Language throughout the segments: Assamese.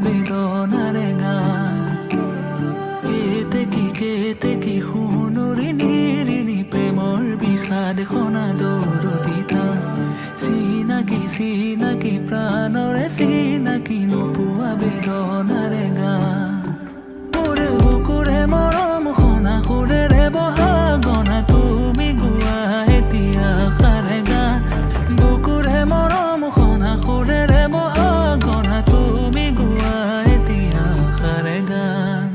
বেদনাৰে গান কেতে কি শুনুৰি নিৰিণি প্ৰেমৰ বিষাদ সনাদৰদিতা চিনাকি প্ৰাণৰে চিনাকি নোপোৱা বেদনাৰে গান মোৰে বুকুৰে মৰম শুনা সুৰেৰে বহা গনা তুমি গোৱা এতিয়া সাৰে গান বুকুৰে মৰম শুনা সুৰেৰে বহা গনা তুমি গোৱা এতিয়া সাৰে গান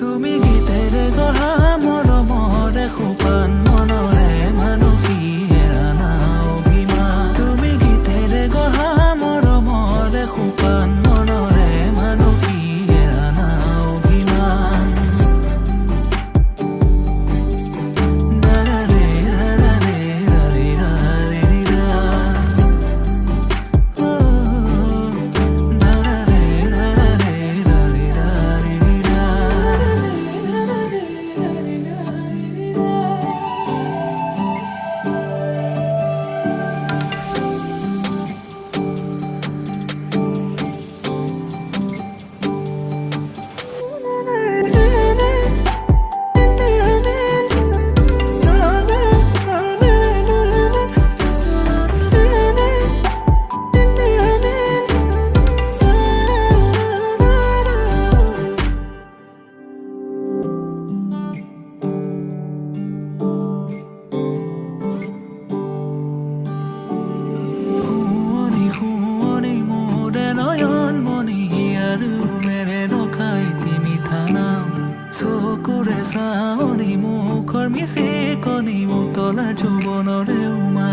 তুমি গীতেৰে গঢ়া মৰমৰে সোপান মনৰে মানসী হেৰানা অভিমান তুমি গীতেৰে গঢ়া মৰমৰে সোপান মনৰে মানসী হেৰানা অভিমান দাৰাৰে ৰাৰে ৰাৰে ৰাৰে ৰা দাৰাৰে ৰাৰে ৰাৰে ৰাৰে ৰা শুৱনি মোৰে নয়ন মনি হিয়াৰো মেৰে নখাই তিমি থানাম চকুৰে চাৱনি মুখৰ মিচি কণি উতলা যৌৱনৰে উমা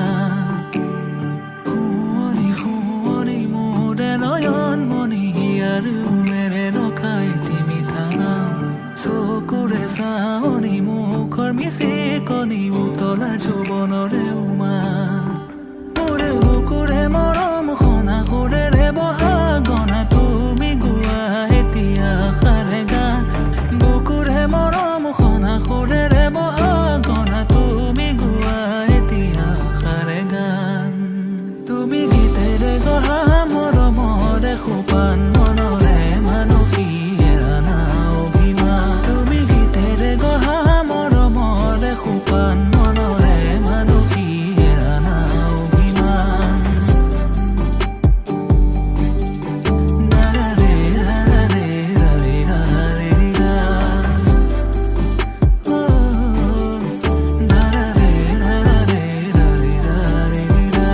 শুৱনি মোৰে নয়ন মনি হিয়াৰো মেৰে নখাই তিমি থানাম চকুৰে চাৱনি মুখৰ মিচি কণি উতলা যৌৱনৰে উমা মোৰে বুকুৰে মৰম শুনা সুৰেৰে বহা গনা তুমি গোৱা এতিয়া সাৰে গান বুকুৰে মৰম শুনা সুৰেৰে বহা গনা তুমি গোৱা এতিয়া সাৰে গান তুমি গীতেৰে গঢ়া মৰমৰে সোপান মনৰে মানসী হেৰানা অভিমান তুমি গীতেৰে গঢ়া মৰমৰে সোপান মনৰে মানসী হেৰানা অভিমান দাৰাৰে ৰাৰে ৰাৰে ৰাৰে ৰা দাৰাৰে ৰাৰে ৰাৰে ৰাৰে ৰা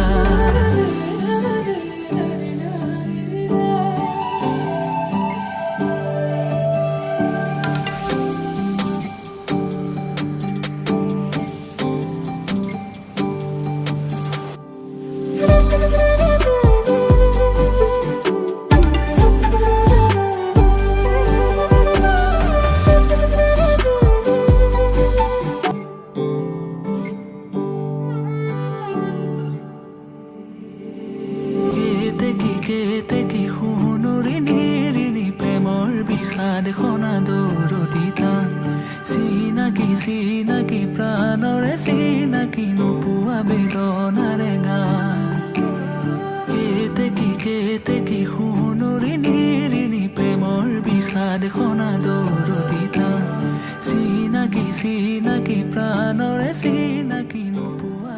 কেতে কি শুনুৰি নিৰিণি প্ৰেমৰ বিষাদ সনাদৰদিতা চিনাকি প্ৰাণৰে চিনাকি নোপোৱা বেদনাৰে গান কেতে কি শুনুৰি নিৰিণি প্ৰেমৰ বিষাদ সনাদৰদিতা চিনাকি প্ৰাণৰে চিনাকি নোপোৱা